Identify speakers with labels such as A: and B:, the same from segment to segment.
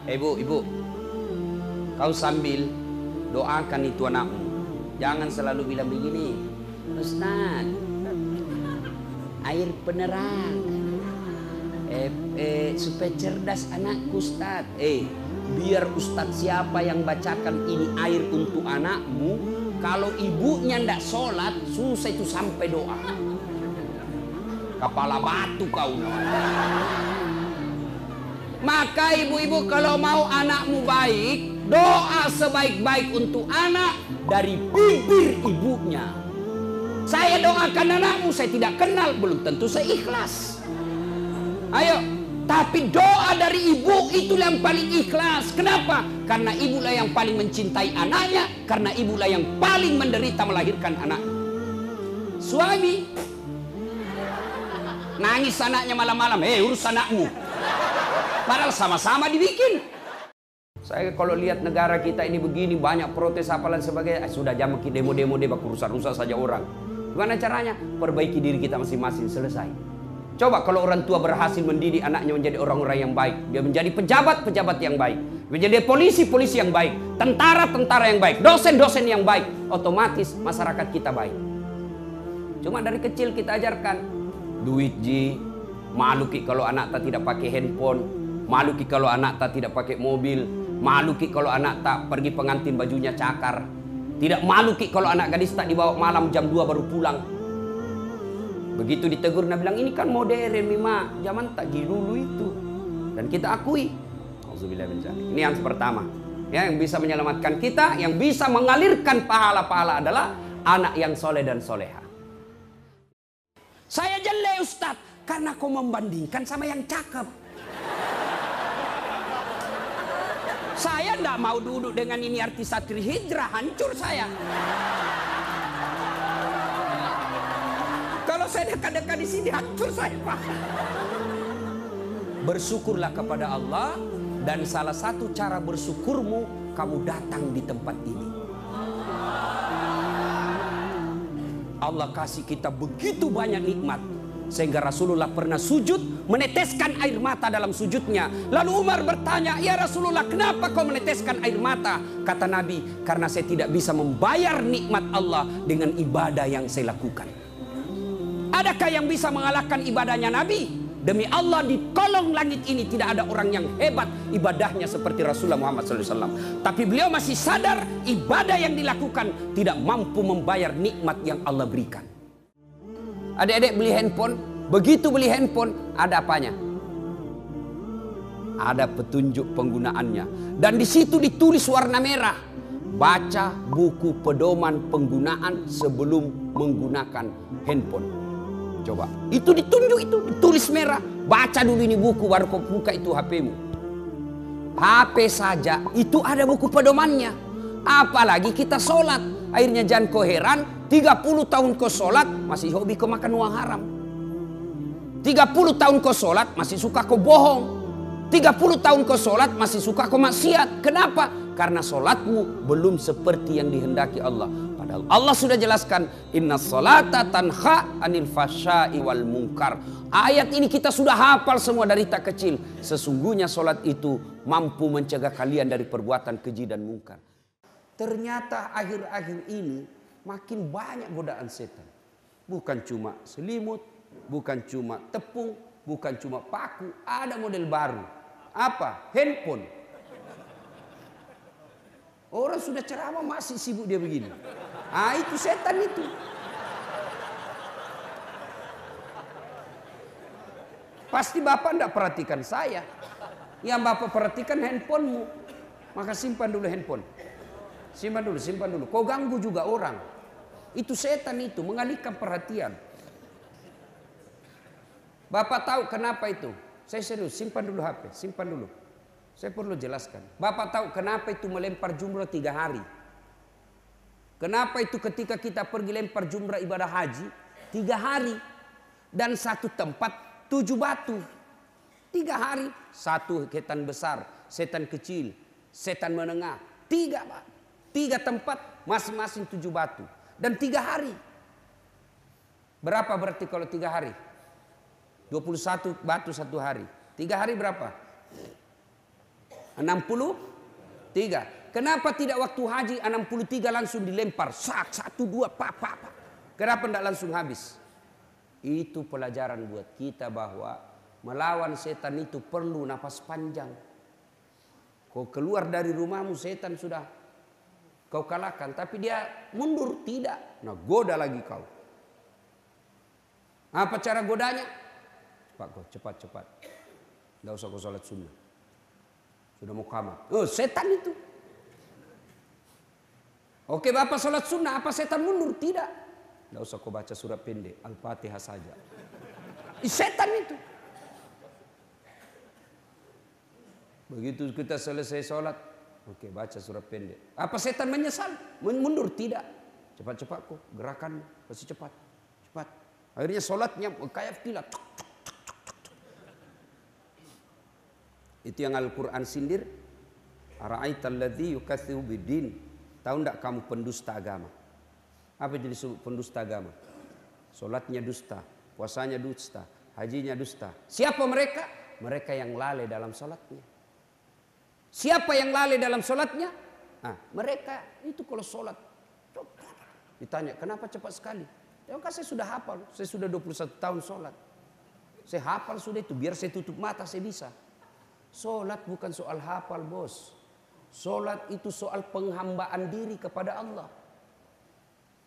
A: Ibu, kau sambil doakan itu anakmu. Jangan selalu bilang begini, Ustaz, air penerang, supaya cerdas anakku Ustaz. Biar Ustaz siapa yang bacakan ini air untuk anakmu, kalau ibunya ndak sholat, susah itu sampai doa. Kepala batu kau. Maka ibu-ibu kalau mau anakmu baik, doa sebaik-baik untuk anak dari bibir ibunya. Saya doakan anakmu, saya tidak kenal, belum tentu saya ikhlas. Ayo, tapi doa dari ibu itulah yang paling ikhlas. Kenapa? Karena ibulah yang paling mencintai anaknya, karena ibulah yang paling menderita melahirkan anaknya. Suami nangis anaknya malam-malam, urus anakmu. Padahal sama-sama dibikin. Saya kalau lihat negara kita ini begini, banyak protes apalan sebagainya, sudah jam demo-demo rusak-rusak saja orang. Gimana caranya? Perbaiki diri kita masing-masing, selesai. Coba kalau orang tua berhasil mendidik anaknya menjadi orang-orang yang baik, dia menjadi pejabat-pejabat yang baik, menjadi polisi-polisi yang baik, tentara-tentara yang baik, dosen-dosen yang baik, otomatis masyarakat kita baik. Cuma dari kecil kita ajarkan duit malu ki kalau anak tak tidak pakai handphone, malu ki kalau anak tak tidak pakai mobil, malu ki kalau anak tak pergi pengantin bajunya cakar, tidak malu ki kalau anak gadis tak dibawa malam jam 2 baru pulang. Begitu ditegur, nah bilang ini kan modern Mima, zaman tak gini dulu itu. Dan kita akui. Ini yang pertama, ya, yang bisa menyelamatkan kita, yang bisa mengalirkan pahala-pahala adalah anak yang soleh dan soleha. Saya jelek Ustaz, karena kau membandingkan sama yang cakep. Saya tidak mau duduk dengan ini artis Satri Hijrah, hancur saya. Kalau saya dekat-dekat di sini, hancur saya, Pak. Bersyukurlah kepada Allah, dan salah satu cara bersyukurmu, kamu datang di tempat ini. Allah kasih kita begitu banyak nikmat, sehingga Rasulullah pernah sujud meneteskan air mata dalam sujudnya. Lalu Umar bertanya, ya Rasulullah, kenapa kau meneteskan air mata? Kata Nabi, karena saya tidak bisa membayar nikmat Allah dengan ibadah yang saya lakukan. Adakah yang bisa mengalahkan ibadahnya Nabi? Demi Allah, di kolong langit ini tidak ada orang yang hebat ibadahnya seperti Rasulullah Muhammad SAW. Tapi beliau masih sadar ibadah yang dilakukan tidak mampu membayar nikmat yang Allah berikan. Adik-adik beli handphone, begitu beli handphone ada apanya? Ada petunjuk penggunaannya, dan di situ ditulis warna merah, baca buku pedoman penggunaan sebelum menggunakan handphone. Coba, itu ditunjuk, itu ditulis merah, baca dulu ini buku baru kau buka itu HP-mu. HP saja itu ada buku pedomannya, apalagi kita sholat. Akhirnya jangan kau heran, 30 tahun kau sholat masih hobi kau makan uang haram. 30 tahun kau sholat masih suka kau bohong. 30 tahun kau sholat masih suka kau maksiat. Kenapa? Karena sholatmu belum seperti yang dihendaki Allah. Padahal Allah sudah jelaskan, inna sholata tanha anil fasya'i wal munkar. Ayat ini kita sudah hafal semua dari tak kecil. Sesungguhnya sholat itu mampu mencegah kalian dari perbuatan keji dan mungkar. Ternyata akhir-akhir ini makin banyak godaan setan. Bukan cuma selimut, bukan cuma tepung, bukan cuma paku. Ada model baru. Apa? Handphone. Orang sudah ceramah masih sibuk dia begini. Itu setan itu. Pasti Bapak tidak perhatikan saya. Yang Bapak perhatikan handphonemu. Maka simpan dulu handphone. Simpan dulu. Kau ganggu juga orang. Itu setan itu, mengalihkan perhatian. Bapak tahu kenapa itu? Saya serius, simpan dulu HP, simpan dulu. Saya perlu jelaskan. Bapak tahu kenapa itu melempar jumrah 3 hari? Kenapa itu ketika kita pergi lempar jumrah ibadah haji 3 hari? Dan satu tempat 7 batu. 3 hari, satu setan besar, setan kecil, setan menengah. 3 tempat, masing-masing 7 batu. Dan 3 hari. Berapa berarti kalau 3 hari? 21 batu 1 hari. 3 hari berapa? 63. Kenapa tidak waktu haji 63 langsung dilempar? Sak, 1, 2, pak. Kenapa tidak langsung habis? Itu pelajaran buat kita bahwa melawan setan itu perlu nafas panjang. Kau keluar dari rumahmu, setan sudah kau kalahkan. Tapi dia mundur, tidak. Nah, goda lagi kau. Apa cara godanya? Cepat. Tidak usah kau sholat sunnah. Sudah mau kamat. Oh, setan itu. Oke, Bapak sholat sunnah, apa setan mundur? Tidak. Tidak usah kau baca surat pendek, Al-Fatihah saja. Setan itu. Begitu kita selesai sholat, oke, baca surat pendek. Apa setan menyesal? Mundur? Tidak. Cepat kok, gerakan pasti cepat. Akhirnya sholatnya kayak kilat. Itu yang Al-Quran sindir. Ara'aital ladzi yukatsibu biddin. Tahu tidak kamu pendusta agama? Apa itu disebut pendusta agama? Sholatnya dusta, puasanya dusta, hajinya dusta. Siapa mereka? Mereka yang lalai dalam sholatnya. Siapa yang lalai dalam sholatnya? Mereka itu kalau sholat. Ditanya, kenapa cepat sekali? Ya kan saya sudah hafal, saya sudah 21 tahun sholat. Saya hafal sudah itu, biar saya tutup mata saya bisa. Sholat bukan soal hafal, bos. Sholat itu soal penghambaan diri kepada Allah.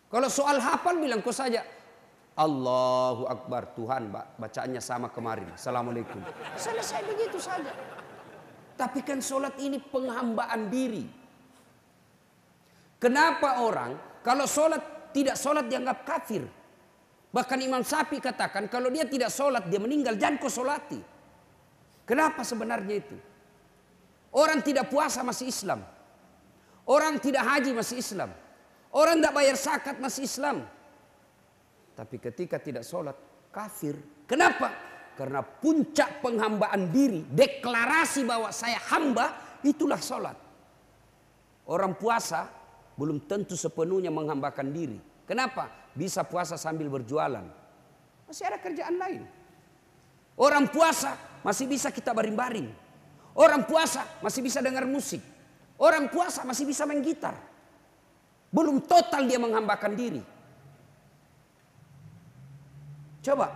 A: Kalau soal hafal bilang kau saja Allahu Akbar, Tuhan bacaannya sama kemarin, Assalamualaikum. Selesai begitu saja. Tapi kan sholat ini penghambaan diri. Kenapa orang kalau sholat tidak sholat dianggap kafir? Bahkan Imam Syafi'i katakan kalau dia tidak sholat dia meninggal, jangan kau sholati. Kenapa sebenarnya itu? Orang tidak puasa masih Islam. Orang tidak haji masih Islam. Orang tidak bayar zakat masih Islam. Tapi ketika tidak sholat, kafir. Kenapa? Karena puncak penghambaan diri, deklarasi bahwa saya hamba, itulah sholat. Orang puasa belum tentu sepenuhnya menghambakan diri. Kenapa? Bisa puasa sambil berjualan. Masih ada kerjaan lain. Orang puasa masih bisa kita baring-baring. Orang puasa masih bisa dengar musik. Orang puasa masih bisa main gitar. Belum total dia menghambakan diri. Coba.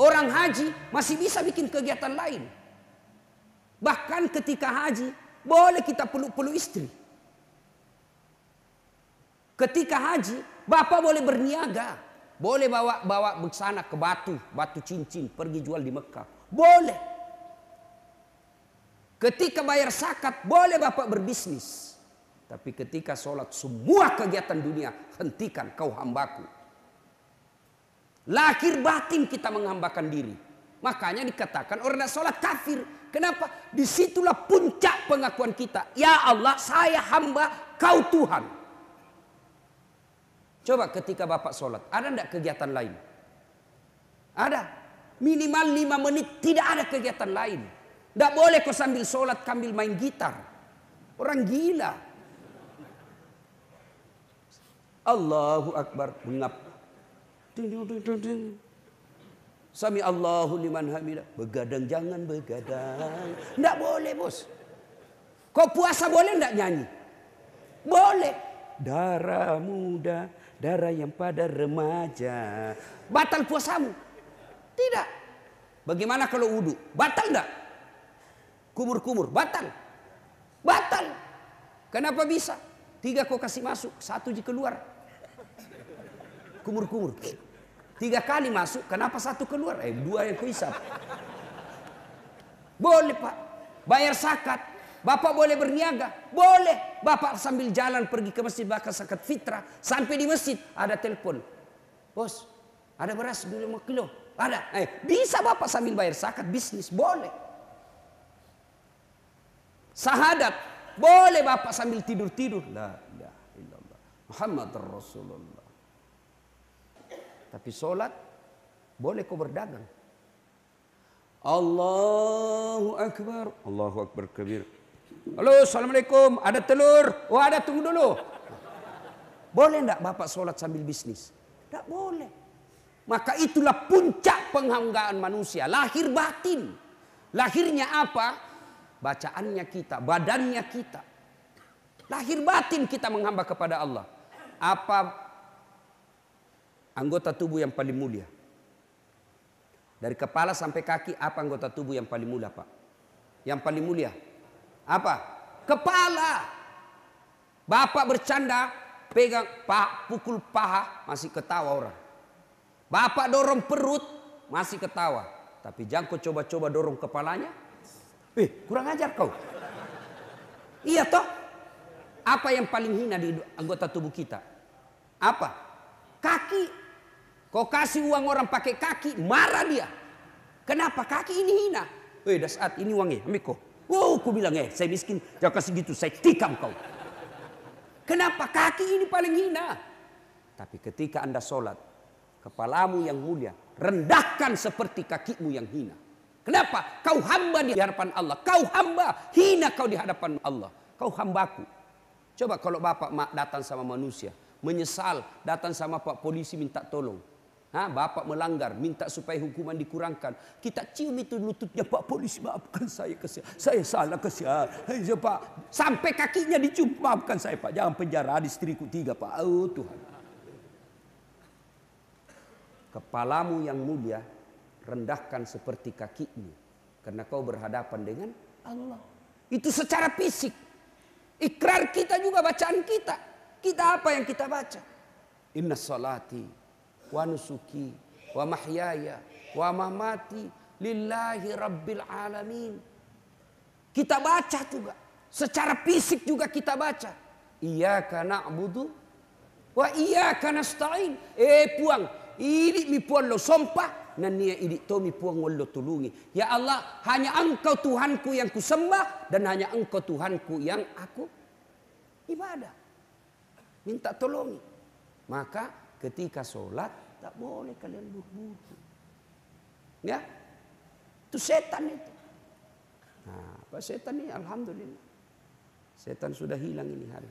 A: Orang haji masih bisa bikin kegiatan lain. Bahkan ketika haji boleh kita peluk-peluk istri. Ketika haji bapak boleh berniaga. Boleh bawa bersana ke batu cincin, pergi jual di Mekah. Boleh. Ketika bayar zakat boleh bapak berbisnis. Tapi ketika sholat semua kegiatan dunia hentikan, kau hambaku. Lahir batin kita menghambakan diri. Makanya dikatakan orang yang sholat kafir. Kenapa? Disitulah puncak pengakuan kita. Ya Allah, saya hamba, kau Tuhan. Coba ketika bapak sholat, ada enggak kegiatan lain? Ada. Minimal 5 menit tidak ada kegiatan lain. Tidak boleh kau sambil sholat sambil main gitar. Orang gila. Allahu Akbar, mengap. Sami Allahu liman hamidah. Begadang, jangan begadang. Tidak boleh, bos. Kau puasa boleh tidak nyanyi? Boleh. Darah muda, darah yang pada remaja. Batal puasamu? Tidak. Bagaimana kalau wudu? Batal tidak? Kumur-kumur, batal. Batal. Kenapa bisa? 3 kau kasih masuk, 1 je keluar. Kumur-kumur. 3 kali masuk, kenapa 1 keluar? 2 yang kau hisap. Boleh pak. Bayar zakat. Bapak boleh berniaga. Boleh. Bapak sambil jalan pergi ke masjid bakar zakat fitrah. Sampai di masjid ada telepon. Bos, ada beras 5 kilo. Ada. Bisa bapak sambil bayar zakat, bisnis. Boleh. Sahadat. Boleh bapak sambil tidur-tidur. La ilaha illallah. Muhammad Rasulullah. Tapi sholat boleh kau berdagang. Allahu Akbar. Allahu Akbar kabir. Halo, Assalamualaikum. Ada telur? Oh ada, tunggu dulu. Boleh enggak bapak sholat sambil bisnis? Tidak boleh. Maka itulah puncak penghambaan manusia. Lahir batin. Lahirnya apa? bacaannya kita, badannya kita. Lahir batin kita menghamba kepada Allah. Apa anggota tubuh yang paling mulia? Dari kepala sampai kaki, apa anggota tubuh yang paling mulia, Pak? Yang paling mulia? Apa? Kepala. Bapak bercanda, pegang pukul paha, masih ketawa orang. Bapak dorong perut, masih ketawa. Tapi jangan kau coba-coba dorong kepalanya. Kurang ajar kau. Iya toh? Apa yang paling hina di anggota tubuh kita? Apa? Kaki. Kau kasih uang orang pakai kaki, marah dia. Kenapa? Kaki ini hina. Dah saat ini uangnya, ambil kau. Wow, aku bilang saya miskin, jangan kasih gitu, saya tikam kau. Kenapa? Kaki ini paling hina. Tapi ketika Anda sholat, kepalamu yang mulia, rendahkan seperti kakimu yang hina. Kenapa? Kau hamba di hadapan Allah. Kau hamba, hina kau di hadapan Allah. Kau hambaku. Coba kalau bapak datang sama manusia, menyesal, datang sama pak polisi minta tolong. Bapak melanggar, minta supaya hukuman dikurangkan. Kita cium itu lututnya, Pak polisi maafkan saya, saya salah kesian. Pak, sampai kakinya dicium, maafkan saya Pak, jangan penjara istriku 3 Pak. Oh Tuhan. Kepalamu yang mulia, rendahkan seperti kakimu. Karena kau berhadapan dengan Allah. Itu secara fisik. Ikrar kita juga bacaan kita. Kita apa yang kita baca? Inna salati wa nusuki wa mahyaya wa mamati lillahi rabbil alamin. Kita baca juga. Secara fisik juga kita baca. Iyyaka na'budu wa iyyaka nasta'in. Puang, ini mi puang lo sompah, nania ini to mi puang wallo tulungi. Ya Allah, hanya Engkau Tuhanku yang kusembah dan hanya Engkau Tuhanku yang aku ibadah. Minta tolongi. Maka ketika sholat tak boleh kalian buru-buru. Ya, itu setan itu. Nah, apa setan ini? Alhamdulillah, setan sudah hilang ini hari.